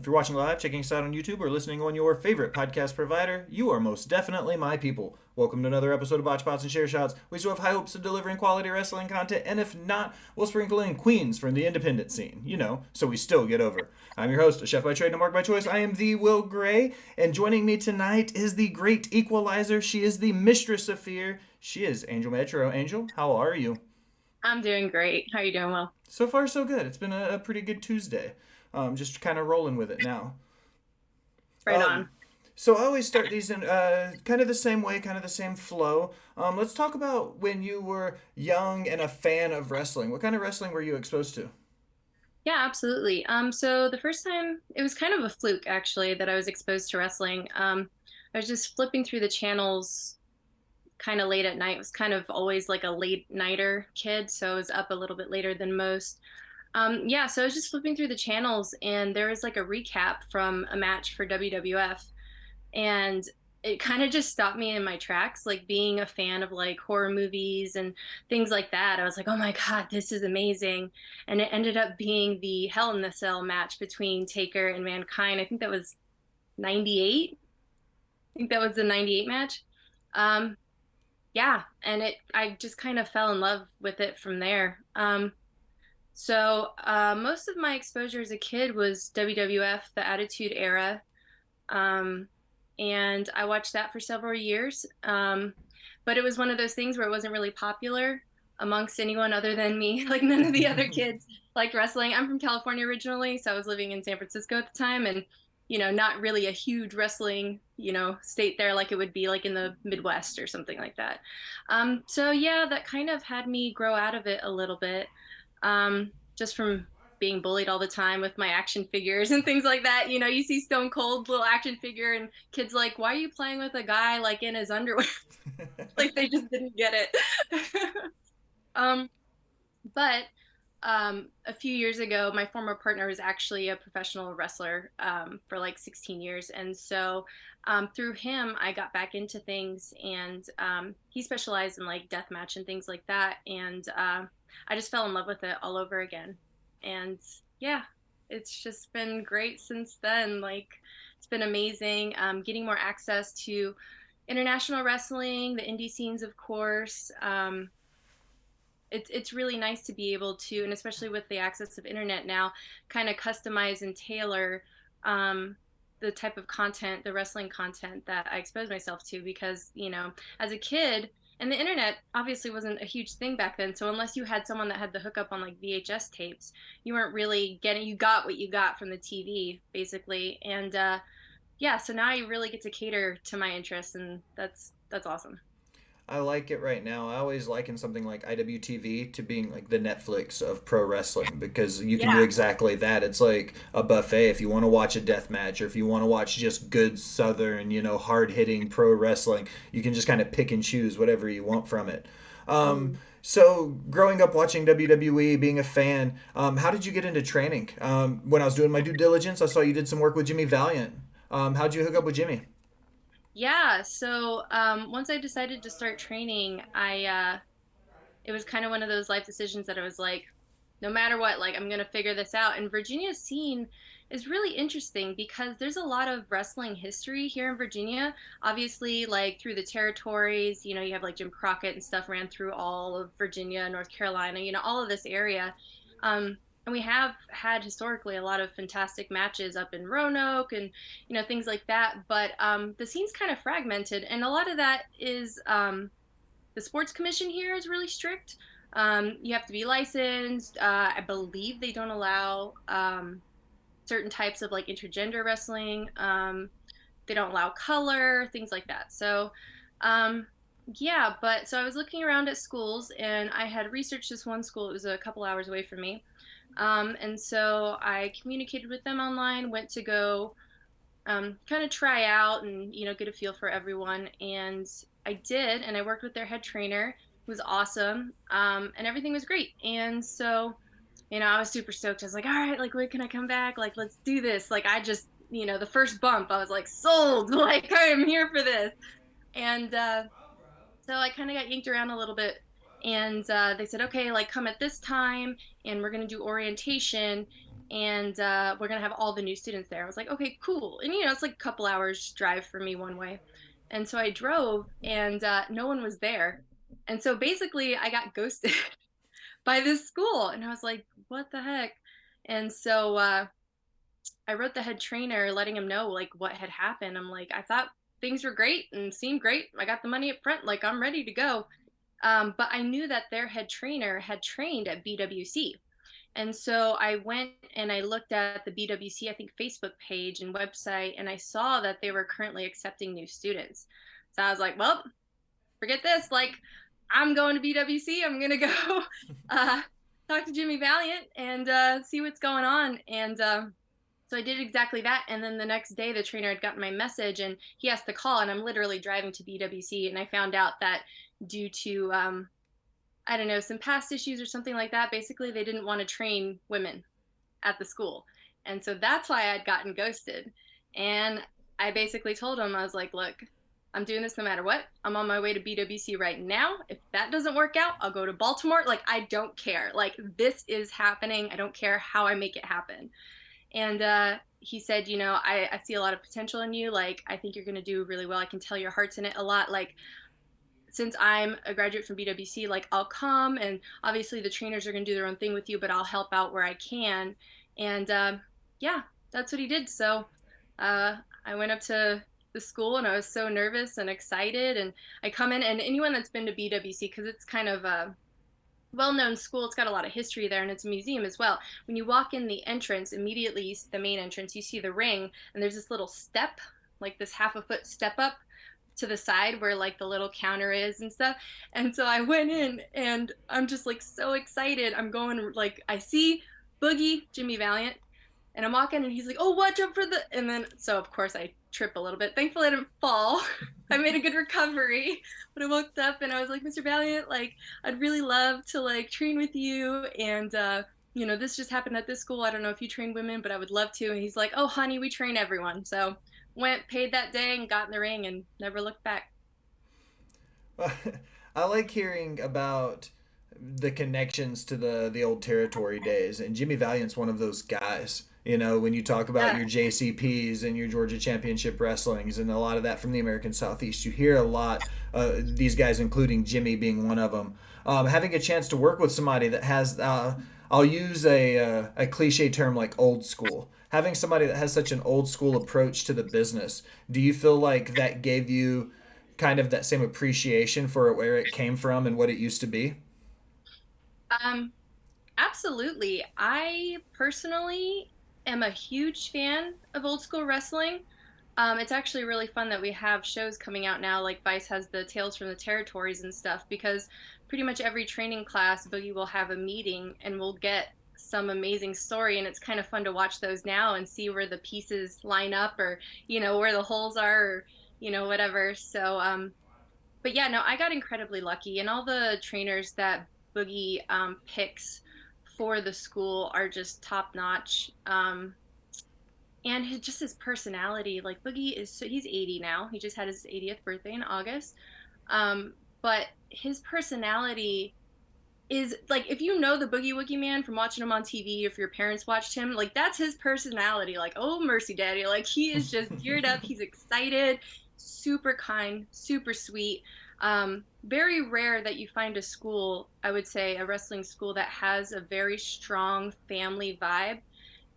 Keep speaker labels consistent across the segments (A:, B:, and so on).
A: If you're watching live, checking us out on YouTube, or listening on your favorite podcast provider, you are most definitely my people. Welcome to another episode of Botched and Share Shots. We still have high hopes of delivering quality wrestling content, and if not, we'll sprinkle in queens from the independent scene, so we still get over. I'm your host, a chef by trade and a mark by choice. I am the Will Gray, and joining me tonight is the great equalizer. She is the mistress of fear. She is Angel Metro. Angel, how are you?
B: I'm doing great. How are you doing, Will?
A: So far, so good. It's been a pretty good Tuesday. Just kind of rolling with it now.
B: Right
A: Um,
B: on.
A: so I always start these in kind of the same way, kind of the same flow. Let's talk about when you were young and a fan of wrestling. What kind of wrestling were you exposed to?
B: Yeah, absolutely. So the first time it was kind of a fluke actually that I was exposed to wrestling. I was just flipping through the channels kind of late at night. It was kind of always like a late nighter kid, so I was up a little bit later than most. Yeah, so I was just flipping through the channels and there was like a recap from a match for WWF. And it kind of just stopped me in my tracks, like being a fan of like horror movies and things like that. I was like, oh my God, this is amazing. And it ended up being the Hell in the Cell match between Taker and Mankind. I think that was 98. I think that was the 98 match. Um, yeah, and I just kind of fell in love with it from there. Most of my exposure as a kid was WWF, the Attitude Era. Um, and I watched that for several years. But it was one of those things where it wasn't really popular amongst anyone other than me. Like none of the other kids liked wrestling. I'm from California originally, so I was living in San Francisco at the time, and not really a huge wrestling, state there like it would be like in the Midwest or something like that. So yeah, that kind of had me grow out of it a little bit, just from being bullied all the time with my action figures and things like that. You see Stone Cold little action figure and kids like, why are you playing with a guy like in his underwear? Like they just didn't get it. um, but a few years ago, my former partner was actually a professional wrestler for like 16 years. And so through him, I got back into things and he specialized in like deathmatch and things like that. And I just fell in love with it all over again. And yeah, it's just been great since then. Like, it's been amazing getting more access to international wrestling, the indie scenes, of course. It's really nice to be able to, and especially with the access of internet now, kind of customize and tailor the type of content, the wrestling content that I expose myself to. Because as a kid, and the internet obviously wasn't a huge thing back then. So unless you had someone that had the hookup on like VHS tapes, you weren't really getting. You got what you got from the TV, basically. And yeah, so now I really get to cater to my interests, and that's awesome.
A: I like it right now. I always liken something like IWTV to being like the Netflix of pro wrestling because you can do
B: Yeah.
A: exactly that. It's like a buffet if you want to watch a death match or if you want to watch just good southern, hard hitting pro wrestling, you can just kind of pick and choose whatever you want from it.
B: Mm.
A: So growing up watching WWE, being a fan, how did you get into training? When I was doing my due diligence, I saw you did some work with Jimmy Valiant. How'd you hook up with Jimmy?
B: Yeah, so once I decided to start training, it was kind of one of those life decisions that I was like, no matter what, like I'm gonna figure this out. And Virginia's scene is really interesting because there's a lot of wrestling history here in Virginia. Obviously, like through the territories, you have like Jim Crockett and stuff ran through all of Virginia, North Carolina, all of this area. And we have had historically a lot of fantastic matches up in Roanoke and things like that. But the scene's kind of fragmented, and a lot of that is the sports commission here is really strict. You have to be licensed. I believe they don't allow certain types of like intergender wrestling. They don't allow color, things like that. So, um, yeah, but so I was looking around at schools and I had researched this one school. It was a couple hours away from me. And so I communicated with them online, went to go kind of try out and get a feel for everyone. And I did, and I worked with their head trainer. It was awesome, and everything was great. And so, I was super stoked. I was like, all right, like, when can I come back? Like, let's do this. Like, I just, the first bump, I was like, sold. Like, I am here for this. And so I kind of got yanked around a little bit. And they said, okay, like, come at this time, and we're going to do orientation. and we're gonna have all the new students there. I was like, okay, cool. And it's like a couple hours drive for me one way. And so I drove, and no one was there. And so basically, I got ghosted by this school, and I was like, what the heck? And so I wrote the head trainer, letting him know like what had happened. I'm like, I thought things were great and seemed great. I got the money up front, like I'm ready to go. But I knew that their head trainer had trained at BWC. And so I went and I looked at the BWC, I think, Facebook page and website, and I saw that they were currently accepting new students. So I was like, well, forget this. Like, I'm going to BWC. I'm going to go uh, talk to Jimmy Valiant and see what's going on. And so I did exactly that. And then the next day, the trainer had gotten my message and he asked to call. And I'm literally driving to BWC. And I found out that due to I don't know, some past issues or something like that. Basically, they didn't want to train women at the school. And so that's why I'd gotten ghosted. And I basically told him, I was like, look, I'm doing this no matter what. I'm on my way to BWC right now. If that doesn't work out, I'll go to Baltimore. Like, I don't care. Like, this is happening. I don't care how I make it happen. And he said, I see a lot of potential in you. Like, I think you're going to do really well. I can tell your heart's in it a lot. Like, since I'm a graduate from BWC, like I'll come, and obviously the trainers are going to do their own thing with you, but I'll help out where I can. And yeah, that's what he did. So I went up to the school and I was so nervous and excited. And I come in, and anyone that's been to BWC, because it's kind of a well-known school, it's got a lot of history there, and it's a museum as well. When you walk in the entrance, immediately you see the main entrance, you see the ring, and there's this little step, like this half a foot step up to the side where like the little counter is and stuff. And so I went in and I'm just like so excited. I'm going, like, I see Boogie, Jimmy Valiant, and I'm walking and he's like, oh, watch out for the, and then, so of course I trip a little bit. Thankfully I didn't fall. I made a good recovery, but I woke up and I was like, Mr. Valiant, like, I'd really love to like train with you. And, this just happened at this school. I don't know if you train women, but I would love to. And he's like, oh, honey, we train everyone. So went, paid that day, and got in the ring and never looked back.
A: I like hearing about the connections to the old territory days, and Jimmy Valiant's one of those guys. When you talk about
B: Yeah.
A: your JCPs and your Georgia Championship Wrestlings and a lot of that from the American Southeast, you hear a lot. These guys, including Jimmy, being one of them. Having a chance to work with somebody that has, I'll use a cliche term like old school. Having somebody that has such an old school approach to the business, do you feel like that gave you kind of that same appreciation for where it came from and what it used to be?
B: Um, Absolutely. I personally am a huge fan of old school wrestling. It's actually really fun that we have shows coming out now, like Vice has the Tales from the Territories and stuff, because pretty much every training class, Boogie will have a meeting and we'll get some amazing story. And it's kind of fun to watch those now and see where the pieces line up, or, where the holes are, or, whatever. So, but yeah, no, I got incredibly lucky, and all the trainers that Boogie picks for the school are just top notch. And just his personality, like Boogie is, so he's 80 now. He just had his 80th birthday in August. But his personality is like, if you know the Boogie Woogie Man from watching him on TV, if your parents watched him, like that's his personality. Like, oh mercy, daddy. Like he is just geared up. He's excited, super kind, super sweet. Very rare that you find a school, I would say, a wrestling school that has a very strong family vibe.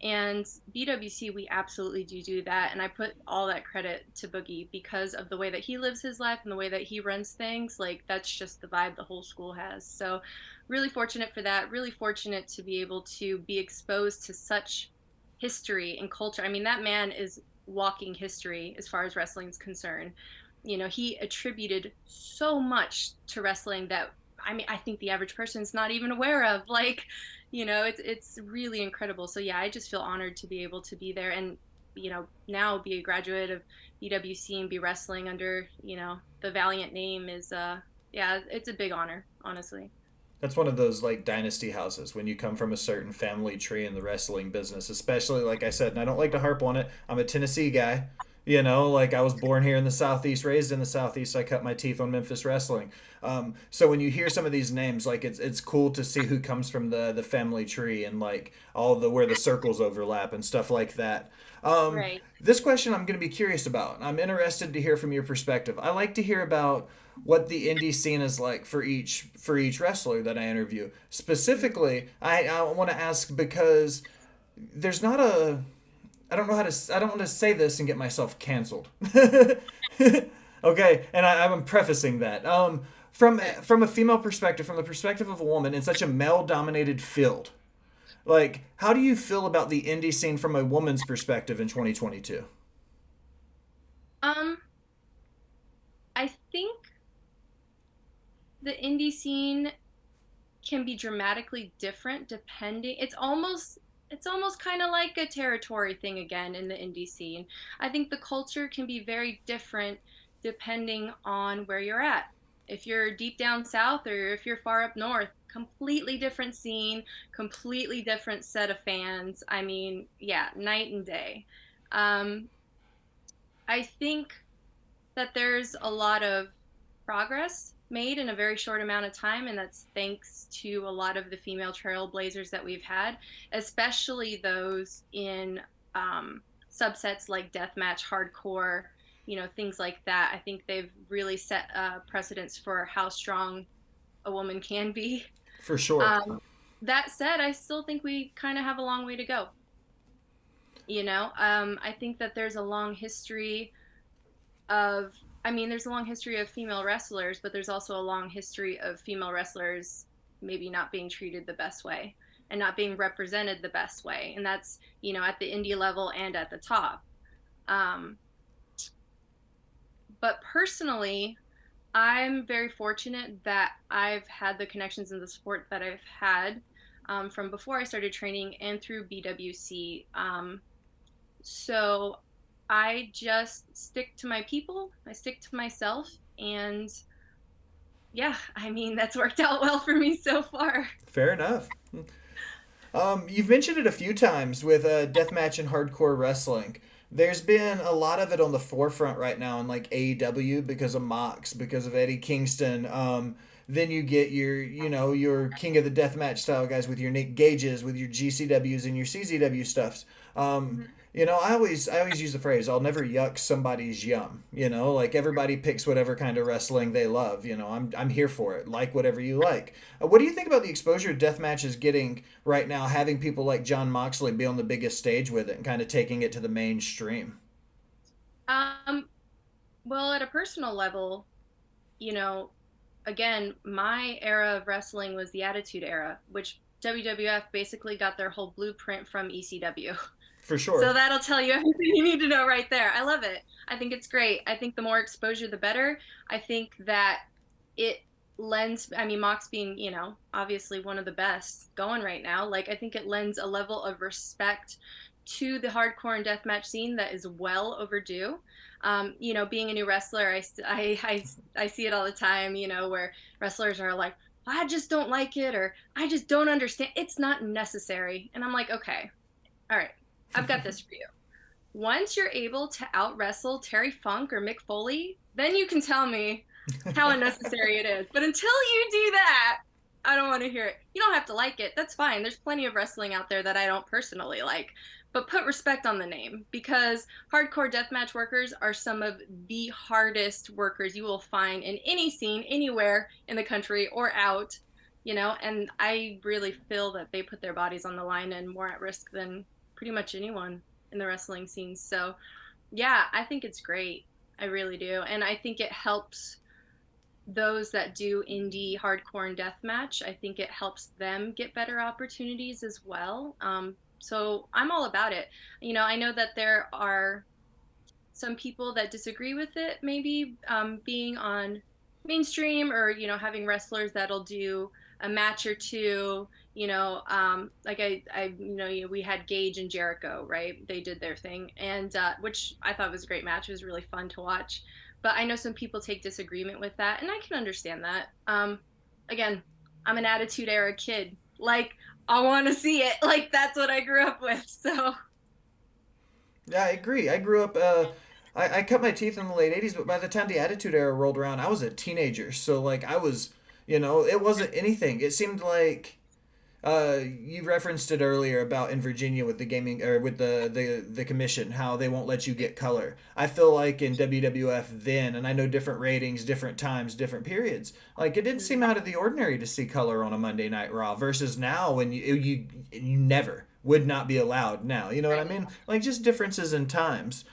B: And BWC, we absolutely do that. And I put all that credit to Boogie because of the way that he lives his life and the way that he runs things. Like, that's just the vibe the whole school has. So, really fortunate for that. Really fortunate to be able to be exposed to such history and culture. I mean, that man is walking history as far as wrestling is concerned. He attributed so much to wrestling that, I mean, I think the average person's not even aware of. Like, it's really incredible. So yeah, I just feel honored to be able to be there, and now be a graduate of BWC and be wrestling under the Valiant name is yeah, it's a big honor, honestly.
A: That's one of those like dynasty houses when you come from a certain family tree in the wrestling business, especially like I said, and I don't like to harp on it. I'm a Tennessee guy. You know, like I was born here in the Southeast, raised in the Southeast. I cut my teeth on Memphis wrestling. So when you hear some of these names, like it's cool to see who comes from the family tree and like all the where the circles overlap and stuff like that.
B: Right.
A: This question I'm going to be curious about. I'm interested to hear from your perspective. I like to hear about what the indie scene is like for each wrestler that I interview. Specifically, I want to ask because there's not a I don't want to say this and get myself canceled. Okay, and I'm prefacing that. From a female perspective, from the perspective of a woman in such a male dominated field, like how do you feel about the indie scene from a woman's perspective in 2022?
B: Um, I think the indie scene can be dramatically different depending it's almost kind of like a territory thing again in the indie scene. I think the culture can be very different depending on where you're at. If you're deep down south or if you're far up north, completely different scene, completely different set of fans. I mean, yeah, night and day. um, I think that there's a lot of progress made in a very short amount of time, and that's thanks to a lot of the female trailblazers that we've had, especially those in subsets like deathmatch, hardcore, things like that. I think they've really set precedents for how strong a woman can be.
A: For sure.
B: Um, that said, I still think we kind of have a long way to go. I think that there's a long history of I mean, there's a long history of female wrestlers, but there's also a long history of female wrestlers maybe not being treated the best way and not being represented the best way. And that's, at the indie level and at the top. Um, but personally, I'm very fortunate that I've had the connections in the sport that I've had from before I started training and through BWC. So I just stick to my people, I stick to myself, and yeah, I mean, that's worked out well for me so far.
A: Fair enough. You've mentioned it a few times with deathmatch and hardcore wrestling. There's been a lot of it on the forefront right now in like AEW because of Mox, because of Eddie Kingston. Then you get your King of the Deathmatch style guys with your Nick Gages, with your GCWs and your CZW stuffs. Um,
B: Mhm.
A: I always use the phrase, "I'll never yuck somebody's yum." Like everybody picks whatever kind of wrestling they love. I'm here for it. Like whatever you like. What do you think about the exposure deathmatch is getting right now? Having people like John Moxley be on the biggest stage with it and kind of taking it to the mainstream.
B: Um, well, at a personal level, you know, again, my era of wrestling was the Attitude Era, which WWF basically got their whole blueprint from ECW.
A: For
B: So
A: sure.
B: that'll tell you everything you need to know right there. I love it. I think it's great. I think the more exposure, the better. I think that it I mean, Mox being, obviously one of the best going right now, like, I think it lends a level of respect to the hardcore and deathmatch scene that is well overdue. Being a new wrestler, I see it all the time, where wrestlers are like, I just don't like it, or I just don't understand. It's not necessary. And I'm like, okay, all right, I've got this for you. Once you're able to out wrestle Terry Funk or Mick Foley, then you can tell me how unnecessary it is. But until you do that, I don't want to hear it. You don't have to like it. That's fine. There's plenty of wrestling out there that I don't personally like. But put respect on the name, because hardcore deathmatch workers are some of the hardest workers you will find in any scene, anywhere in the country or out. And I really feel that they put their bodies on the line and more at risk than pretty much anyone in the wrestling scene. So, yeah, I think it's great. I really do. And I think it helps those that do indie, hardcore, and deathmatch. I think it helps them get better opportunities as well. So I'm all about it. I know that there are some people that disagree with it, maybe being on mainstream, or having wrestlers that'll do a match or two. Like we had Gage and Jericho, right? They did their thing, and which I thought was a great match. It was really fun to watch. But I know some people take disagreement with that, and I can understand that. Again, I'm an Attitude Era kid. Like, I want to see it. Like, that's what I grew up with. So
A: Yeah, I agree. I grew up. I cut my teeth in the late 80s, but by the time the Attitude Era rolled around, I was a teenager. So, like, I was, it wasn't anything. It seemed like you referenced it earlier about in Virginia with the gaming or with the commission how they won't let you get color. I feel like in WWF then, and I know different ratings, different times, different periods. Like it didn't seem out of the ordinary to see color on a Monday Night Raw versus now when you never would not be allowed now. You know what I
B: Right.
A: mean? Like just differences in times.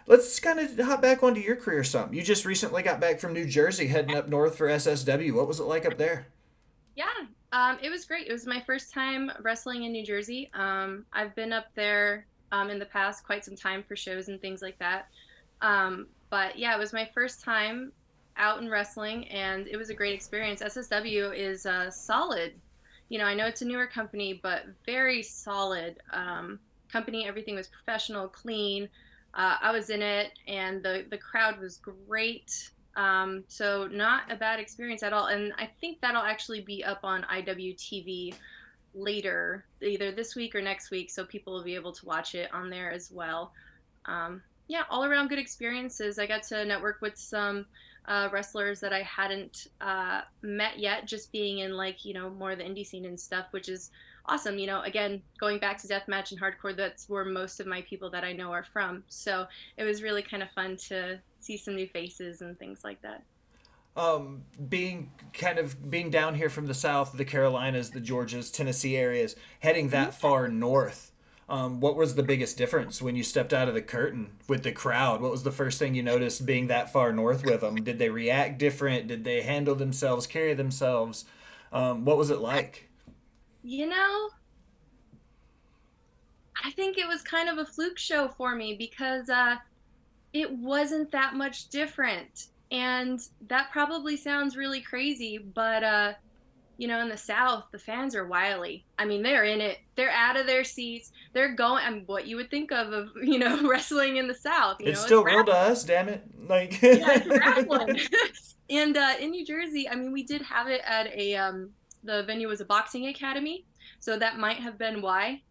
A: Let's kind of hop back onto your career some. You just recently got back from New Jersey heading up north for SSW. What was it like up there?
B: Yeah, it was great. It was my first time wrestling in New Jersey. I've been up there in the past quite some time for shows and things like that. But yeah, it was my first time out in wrestling, and it was a great experience. SSW is solid. I know it's a newer company, but very solid company. Everything was professional, clean. I was in it, and the crowd was great. So not a bad experience at all. And I think that'll actually be up on IWTV later, either this week or next week, so people will be able to watch it on there as well. Yeah, all around good experiences. I got to network with some wrestlers that I hadn't met yet, just being in like, more of the indie scene and stuff, which is awesome. Again, going back to deathmatch and hardcore, that's where most of my people that I know are from. So it was really kind of fun to see some new faces and things like that.
A: Being down here from the South, the Carolinas, the Georgias, Tennessee areas, heading
B: Mhm.
A: that far north. What was the biggest difference when you stepped out of the curtain with the crowd? What was the first thing you noticed being that far north with them? Did they react different? Did they handle themselves, carry themselves? What was it like?
B: You know, I think it was kind of a fluke show for me because it wasn't that much different. And that probably sounds really crazy, but in the South, the fans are wily. I mean, they're in it. They're out of their seats. They're going. I mean, what you would think of wrestling in the South.
A: It's
B: It's
A: still real to us, damn it! Like,
B: yeah, it's wrestling. And in New Jersey, I mean, we did have it at the venue was a boxing academy, so that might have been why.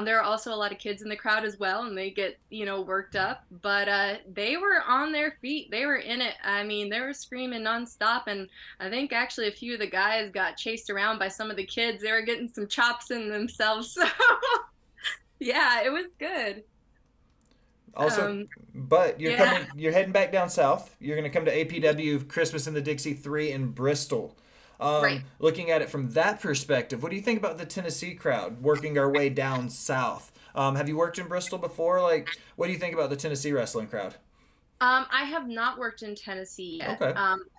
B: There are also a lot of kids in the crowd as well, and they get, worked up. But they were on their feet. They were in it. I mean, they were screaming nonstop, and I think actually a few of the guys got chased around by some of the kids. They were getting some chops in themselves. So yeah, it was good.
A: also,
B: Um,
A: but
B: yeah,
A: you're heading back down south. You're gonna come to APW Christmas in the Dixie 3 in Bristol.
B: right.
A: Looking at it from that perspective, what do you think about the Tennessee crowd working our way down south? Have you worked in Bristol before? Like, what do you think about the Tennessee wrestling crowd?
B: I have not worked in Tennessee yet.
A: Okay.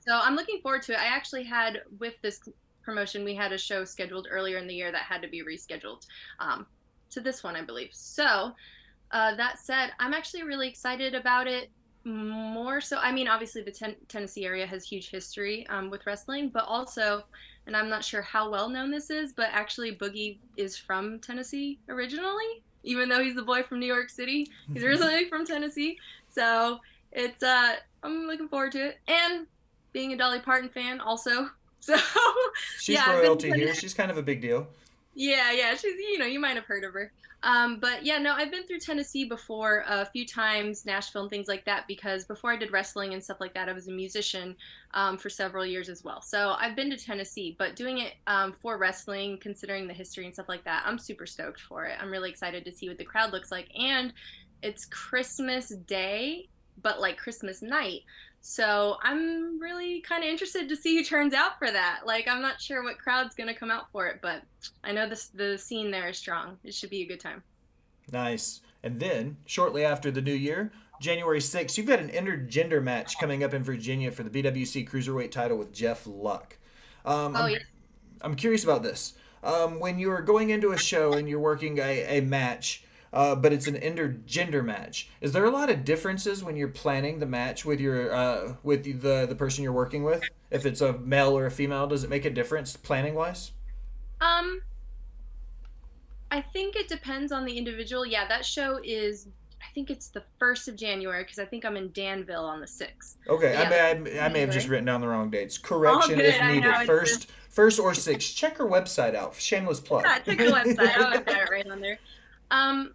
B: So I'm looking forward to it. I actually had, with this promotion, we had a show scheduled earlier in the year that had to be rescheduled um, to this one, I believe. So that said, I'm actually really excited about it. More so, I mean, obviously the Tennessee area has huge history with wrestling, but also, and I'm not sure how well known this is, but actually Boogie is from Tennessee originally, even though he's the boy from New York City. He's originally from Tennessee. So it's I'm looking forward to it. And being a Dolly Parton fan also. So
A: She's
B: yeah, I've been
A: royalty here. She's kind of a big deal.
B: yeah, she's, you might have heard of her. But yeah, no, I've been through Tennessee before a few times, Nashville and things like that, because before I did wrestling and stuff like that, I was a musician for several years as well. So I've been to Tennessee, but doing it for wrestling, considering the history and stuff like that, I'm super stoked for it. I'm really excited to see what the crowd looks like. And it's Christmas Day, but like Christmas night. So I'm really kind of interested to see who turns out for that. Like, I'm not sure what crowd's going to come out for it, but I know the scene there is strong. It should be a good time.
A: Nice. And then, shortly after the new year, January 6th, you've got an intergender match coming up in Virginia for the BWC Cruiserweight title with Jeff Luck. Um,
B: Oh
A: I'm,
B: yeah.
A: I'm curious about this. When you're going into a show and you're working a match, but it's an intergender match, is there a lot of differences when you're planning the match with your with the person you're working with? If it's a male or a female, does it make a difference planning wise?
B: Um, I think it depends on the individual. Yeah, that show is. I think it's the 1st of January because I think I'm in Danville on the 6th.
A: Okay,
B: But yeah, the 1st of
A: I may have just
B: January.
A: written down the wrong dates.
B: All
A: Correction
B: good.
A: if
B: I
A: needed.
B: know it's just
A: First or sixth. Check her website out. Shameless plug.
B: yeah. Check the website. I've got it right on there. Um,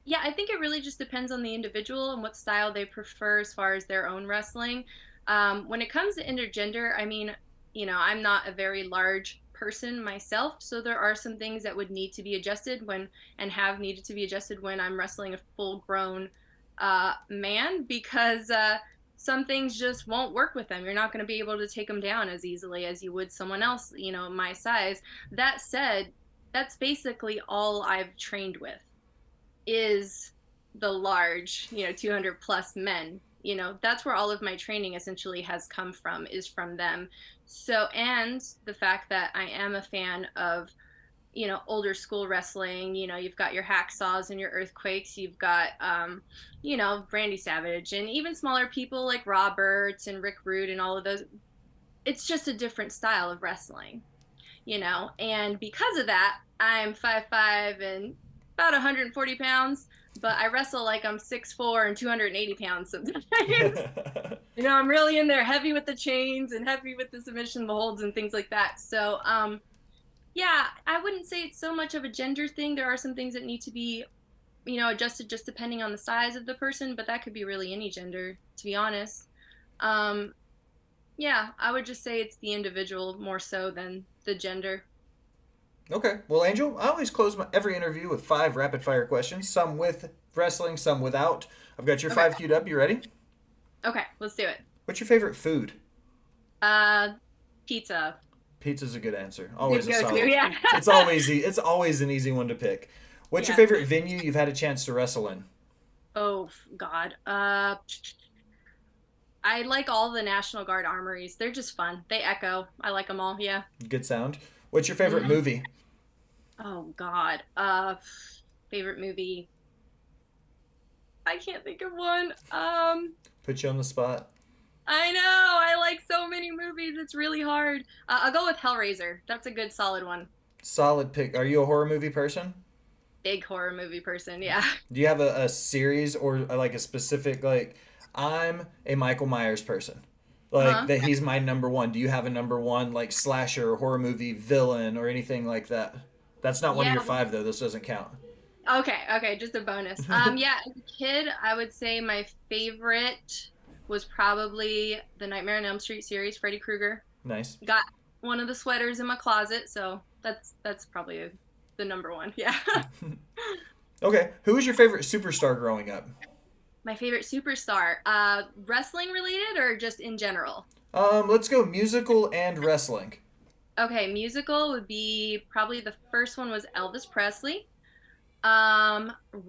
B: Yeah, I think it really just depends on the individual and what style they prefer as far as their own wrestling. When it comes to intergender, I mean, I'm not a very large person myself, so there are some things that would need to be adjusted when and have needed to be adjusted when I'm wrestling a full-grown man because some things just won't work with them. You're not going to be able to take them down as easily as you would someone else, my size. That said, that's basically all I've trained with is the large, 200 plus men. That's where all of my training essentially has come from, is from them. So, and the fact that I am a fan of, older school wrestling, you've got your hacksaws and your earthquakes, you've got, Randy Savage, and even smaller people like Roberts and Rick Rude and all of those. It's just a different style of wrestling. And because of that, I'm 5'5" and about 140 pounds, but I wrestle like I'm 6'4" and 280 pounds sometimes. I'm really in there heavy with the chains and heavy with the submission, the holds, and things like that. So, yeah, I wouldn't say it's so much of a gender thing. There are some things that need to be, adjusted just depending on the size of the person, but that could be really any gender, to be honest. Um, yeah, I would just say it's the individual more so than the gender.
A: Okay. Well, Angel, I always close every interview with 5 rapid-fire questions, some with wrestling, some without. I've got your
B: Okay.
A: 5 queued up. You ready?
B: Okay, let's do it.
A: What's your favorite food?
B: Uh, Pizza.
A: Pizza's a good answer.
B: Good
A: Always a
B: go-to,
A: solid.
B: yeah.
A: It's always an easy one to pick. What's your
B: Yeah.
A: favorite venue you've had a chance to wrestle in?
B: Oh God. I like all the National Guard armories. They're just fun. They echo. I like them all. Yeah.
A: Good sound. What's your favorite
B: hmm
A: movie?
B: Oh God. Favorite movie. I can't think of one.
A: Put you on the spot.
B: I know. I like so many movies. It's really hard. I'll go with Hellraiser. That's a good solid one.
A: Solid pick. Are you a horror movie person?
B: Big horror movie person. Yeah.
A: Do you have a series or like a specific like? I'm a Michael Myers person. Like
B: Uh-huh.
A: that he's my number one. Do you have a number one like slasher or horror movie villain or anything like that? That's not one of
B: Yeah.
A: your 5 though. This doesn't count.
B: Okay, okay, just a bonus. Yeah, as a kid, I would say my favorite was probably the Nightmare on Elm Street series, Freddy Krueger.
A: Nice.
B: Got one of the sweaters in my closet, so that's probably the number one. Yeah.
A: Okay. Who was your favorite superstar growing up?
B: My favorite superstar, wrestling related or just in general?
A: Let's go musical and wrestling.
B: Okay, musical would be probably the first one was Elvis Presley.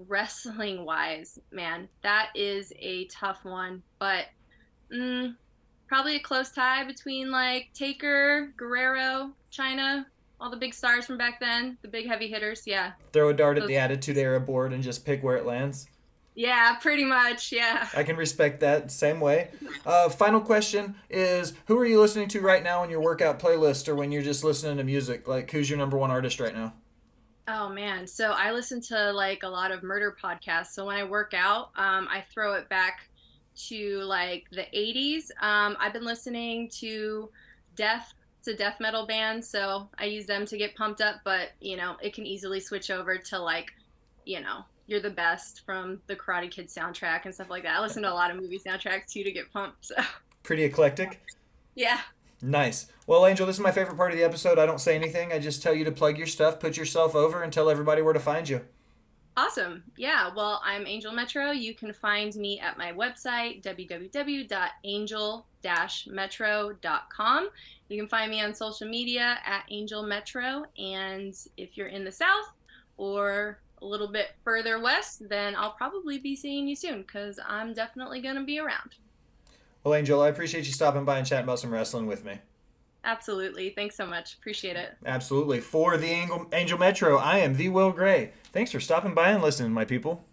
B: Wrestling wise, man, that is a tough one, but mm, probably a close tie between like Taker, Guerrero, China, all the big stars from back then, the big heavy hitters. Yeah,
A: Throw a dart at
B: those.
A: the Attitude Era board and just pick where it lands.
B: Yeah, pretty much. Yeah.
A: I can respect that same way. Final question is who are you listening to right now in your workout playlist or when you're just listening to music? Like, who's your number one artist right now?
B: Oh man, so I listen to like a lot of murder podcasts. So when I work out, I throw it back to like the 80s. I've been listening to death death metal bands, so I use them to get pumped up, but it can easily switch over to like, You're the Best from the Karate Kid soundtrack and stuff like that. I listen to a lot of movie soundtracks too to get pumped. So
A: Pretty eclectic.
B: yeah.
A: Nice. Well, Angel, this is my favorite part of the episode. I don't say anything. I just tell you to plug your stuff, put yourself over, and tell everybody where to find you.
B: Awesome. Yeah. Well, I'm Angel Metro. You can find me at my website, www.angel-metro.com. You can find me on social media at Angel Metro. And if you're in the South or a little bit further west, then I'll probably be seeing you soon because I'm definitely going to be around.
A: Well, Angel, I appreciate you stopping by and chatting about some wrestling with me.
B: Absolutely. Thanks so much. Appreciate it.
A: Absolutely. For the Angel Metro, I am the Will Gray. Thanks for stopping by and listening, my people.